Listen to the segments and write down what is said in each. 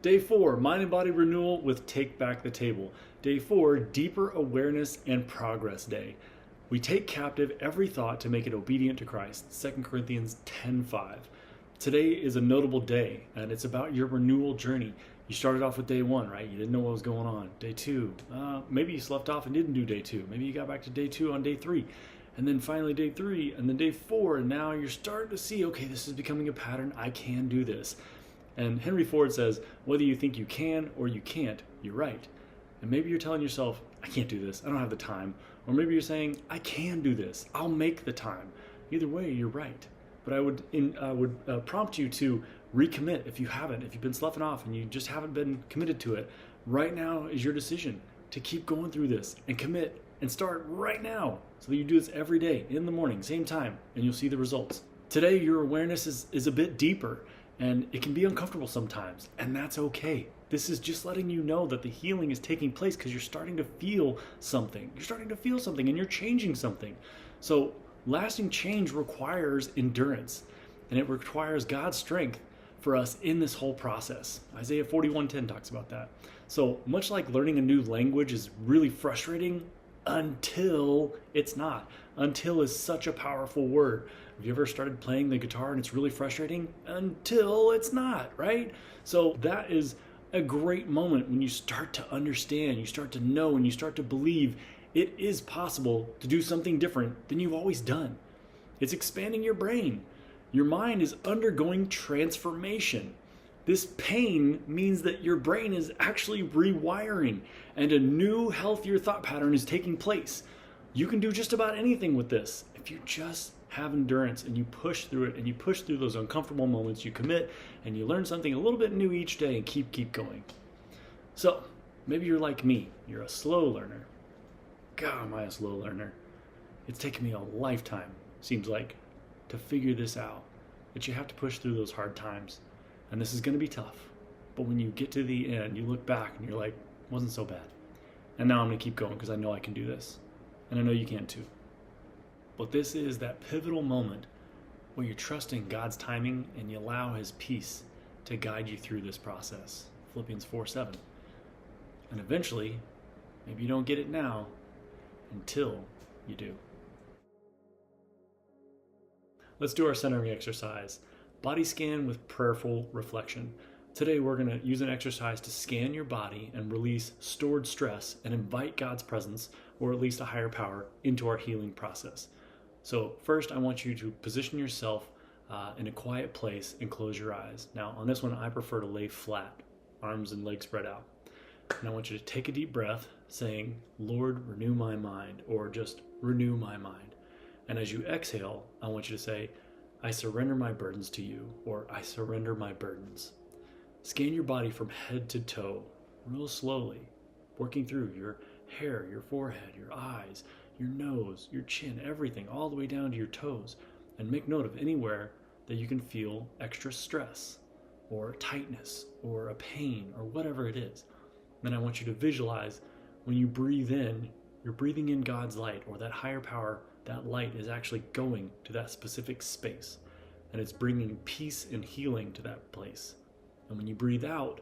Day 4, Mind and Body Renewal with Take Back the Table. Day 4, Deeper Awareness and Progress Day. We take captive every thought to make it obedient to Christ. 2 Corinthians 10:5. Today is a notable day, and it's about your renewal journey. You started off with day 1, right? You didn't know what was going on. Day 2, maybe you slept off and didn't do day 2. Maybe you got back to day 2 on day 3. And then finally day 3, and then day 4, and now you're starting to see, okay, this is becoming a pattern. I can do this. And Henry Ford says, whether you think you can or you can't, you're right. And maybe you're telling yourself, I can't do this. I don't have the time. Or maybe you're saying, I can do this. I'll make the time. Either way, you're right. But I would prompt you to recommit if you haven't. If you've been sloughing off and you just haven't been committed to it, right now is your decision to keep going through this and commit and start right now so that you do this every day in the morning, same time, and you'll see the results. Today, your awareness is a bit deeper. And it can be uncomfortable sometimes, and that's okay. This is just letting you know that the healing is taking place because you're starting to feel something. You're starting to feel something and you're changing something. So lasting change requires endurance, and it requires God's strength for us in this whole process. Isaiah 41:10 talks about that. So much like learning a new language is really frustrating until it's not. Until is such a powerful word. Have you ever started playing the guitar and it's really frustrating? Until it's not, right? So that is a great moment when you start to understand, you start to know, and you start to believe it is possible to do something different than you've always done. It's expanding your brain. Your mind is undergoing transformation. This pain means that your brain is actually rewiring and a new, healthier thought pattern is taking place. You can do just about anything with this if you just have endurance and you push through it and you push through those uncomfortable moments. You commit and you learn something a little bit new each day and keep going. So maybe you're like me. You're a slow learner. God, am I a slow learner? It's taken me a lifetime, seems like, to figure this out. That you have to push through those hard times. And this is going to be tough. But when you get to the end, you look back and you're like, wasn't so bad. And now I'm going to keep going because I know I can do this. And I know you can too. But this is that pivotal moment where you're trusting God's timing and you allow His peace to guide you through this process. Philippians 4:7. And eventually, maybe you don't get it now until you do. Let's do our centering exercise. Body scan with prayerful reflection. Today we're going to use an exercise to scan your body and release stored stress and invite God's presence, or at least a higher power, into our healing process. So first I want you to position yourself in a quiet place and close your eyes. Now on this one I prefer to lay flat, arms and legs spread out. And I want you to take a deep breath saying, Lord, renew my mind, or just renew my mind. And as you exhale, I want you to say, I surrender my burdens to you, or I surrender my burdens. Scan your body from head to toe, real slowly, working through your hair, your forehead, your eyes, your nose, your chin, everything, all the way down to your toes. And make note of anywhere that you can feel extra stress, or tightness, or a pain, or whatever it is. Then I want you to visualize when you breathe in, you're breathing in God's light, or that higher power. That light is actually going to that specific space, and it's bringing peace and healing to that place. And when you breathe out,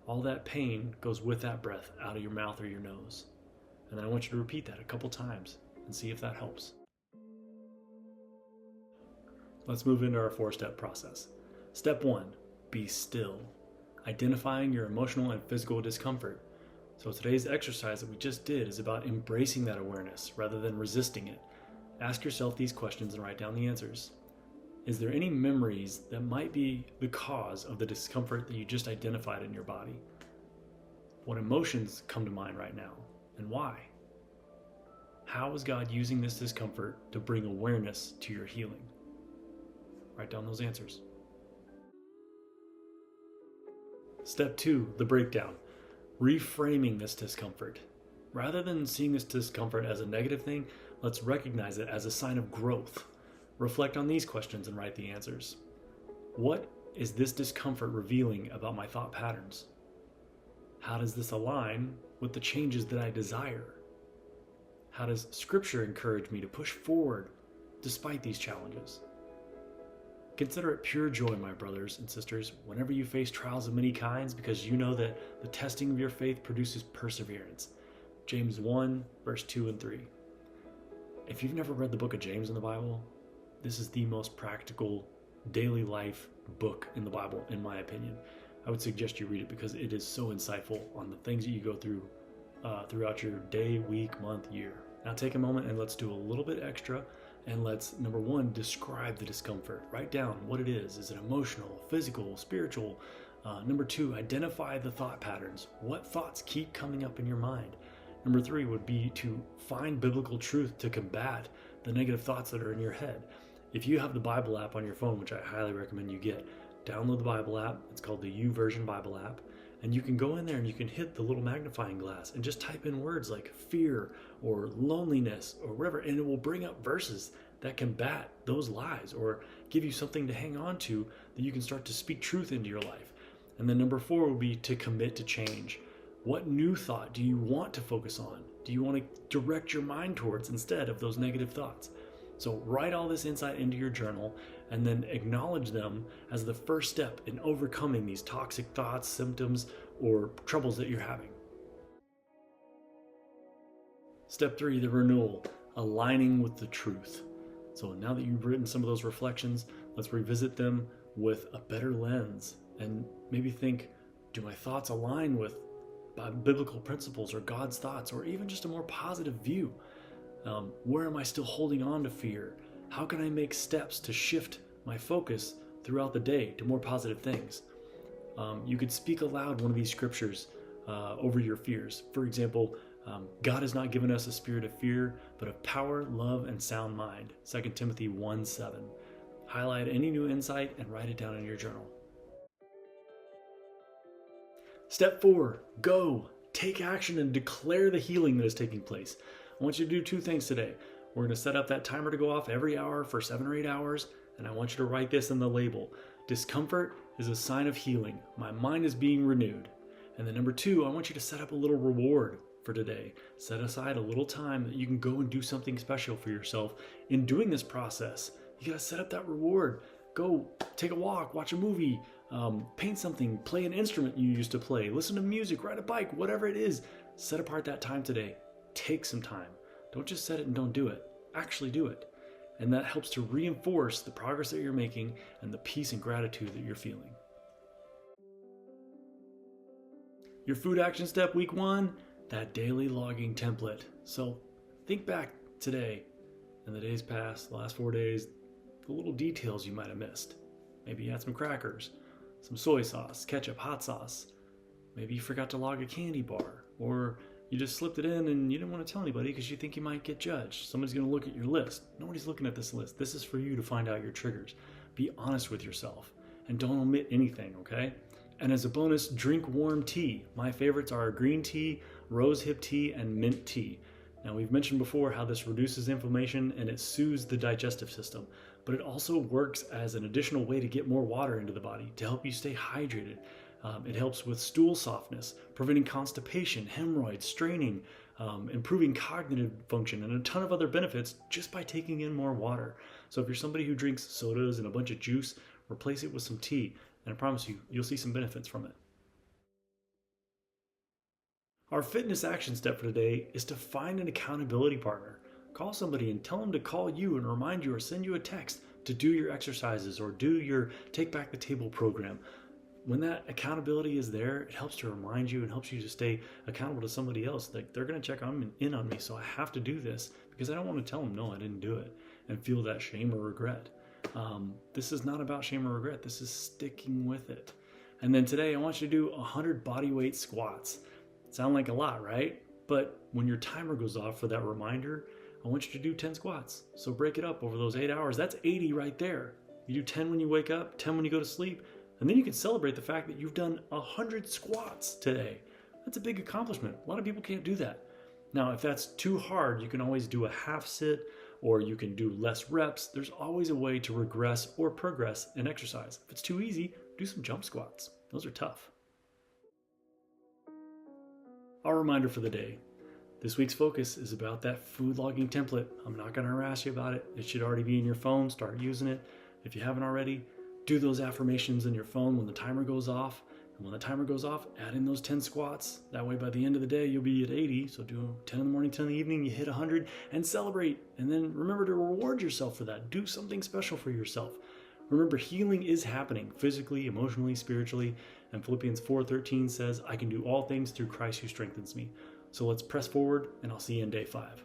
all that pain goes with that breath out of your mouth or your nose. And then I want you to repeat that a couple times and see if that helps. Let's move into our 4-step process. Step 1, be still, identifying your emotional and physical discomfort. So today's exercise that we just did is about embracing that awareness rather than resisting it. Ask yourself these questions and write down the answers. Is there any memories that might be the cause of the discomfort that you just identified in your body? What emotions come to mind right now, and why? How is God using this discomfort to bring awareness to your healing? Write down those answers. Step 2, the breakdown. Reframing this discomfort. Rather than seeing this discomfort as a negative thing, let's recognize it as a sign of growth. Reflect on these questions and write the answers. What is this discomfort revealing about my thought patterns? How does this align with the changes that I desire? How does Scripture encourage me to push forward despite these challenges? Consider it pure joy, my brothers and sisters, whenever you face trials of many kinds, because you know that the testing of your faith produces perseverance. James 1, verse 2 and 3. If you've never read the book of James in the Bible, this is the most practical daily life book in the Bible, in my opinion. I would suggest you read it because it is so insightful on the things that you go through throughout your day, week, month, year. Now take a moment and let's do a little bit extra, and let's, number one, describe the discomfort. Write down what it is. Is it emotional, physical, spiritual? Number two, identify the thought patterns. What thoughts keep coming up in your mind? Number three would be to find biblical truth to combat the negative thoughts that are in your head. If you have the Bible app on your phone, which I highly recommend you get, download the Bible app. It's called the YouVersion Bible app. And you can go in there and you can hit the little magnifying glass and just type in words like fear or loneliness or whatever, and it will bring up verses that combat those lies or give you something to hang on to that you can start to speak truth into your life. And then number four would be to commit to change. What new thought do you want to focus on? Do you want to direct your mind towards instead of those negative thoughts? So write all this insight into your journal and then acknowledge them as the first step in overcoming these toxic thoughts, symptoms, or troubles that you're having. Step 3, the renewal, aligning with the truth. So now that you've written some of those reflections, let's revisit them with a better lens and maybe think, do my thoughts align with biblical principles or God's thoughts, or even just a more positive view? Where am I still holding on to fear? How can I make steps to shift my focus throughout the day to more positive things? You could speak aloud one of these scriptures over your fears. For example, God has not given us a spirit of fear, but of power, love, and sound mind. 2 Timothy 1:7. Highlight any new insight and write it down in your journal. Step 4, go. Take action and declare the healing that is taking place. I want you to do two things today. We're going to set up that timer to go off every hour for 7 or 8 hours, and I want you to write this in the label. Discomfort is a sign of healing. My mind is being renewed. And then number 2, I want you to set up a little reward for today. Set aside a little time that you can go and do something special for yourself. In doing this process, you got to set up that reward. Go take a walk, watch a movie, paint something, play an instrument you used to play, listen to music, ride a bike, whatever it is. Set apart that time today. Take some time. Don't just set it and don't do it. Actually do it. And that helps to reinforce the progress that you're making and the peace and gratitude that you're feeling. Your food action step, week 1, that daily logging template. So think back today and the days past, the last 4 days, the little details you might have missed. Maybe you had some crackers, some soy sauce, ketchup, hot sauce. Maybe you forgot to log a candy bar, or you just slipped it in and you didn't want to tell anybody because you think you might get judged. Somebody's going to look at your list. Nobody's looking at this list. This is for you to find out your triggers. Be honest with yourself and don't omit anything, okay? And as a bonus, drink warm tea. My favorites are green tea, rose hip tea, and mint tea. Now, we've mentioned before how this reduces inflammation and it soothes the digestive system, but it also works as an additional way to get more water into the body to help you stay hydrated. It helps with stool softness, preventing constipation, hemorrhoids, straining, improving cognitive function, and a ton of other benefits just by taking in more water. So if you're somebody who drinks sodas and a bunch of juice, replace it with some tea, and I promise you, you'll see some benefits from it. Our fitness action step for today is to find an accountability partner. Call somebody and tell them to call you and remind you or send you a text to do your exercises or do your Take Back the Table program. When that accountability is there, it helps to remind you and helps you to stay accountable to somebody else. Like, they're going to check in on me, so I have to do this because I don't want to tell them, no, I didn't do it, and feel that shame or regret. This is not about shame or regret. This is sticking with it. And then today, I want you to do 100 bodyweight squats. Sound like a lot, right? But when your timer goes off for that reminder, I want you to do 10 squats. So break it up over those 8 hours. That's 80 right there. You do 10 when you wake up, 10 when you go to sleep, and then you can celebrate the fact that you've done 100 squats today. That's a big accomplishment. A lot of people can't do that. Now, if that's too hard, you can always do a half sit, or you can do less reps. There's always a way to regress or progress in exercise. If it's too easy, do some jump squats. Those are tough. Our reminder for the day. This week's focus is about that food logging template. I'm not going to harass you about it. It should already be in your phone. Start using it. If you haven't already, do those affirmations in your phone when the timer goes off. And when the timer goes off, add in those 10 squats. That way by the end of the day, you'll be at 80. So do 10 in the morning, 10 in the evening, you hit 100 and celebrate. And then remember to reward yourself for that. Do something special for yourself. Remember, healing is happening physically, emotionally, spiritually. And Philippians 4:13 says, I can do all things through Christ who strengthens me. So let's press forward, and I'll see you in day 5.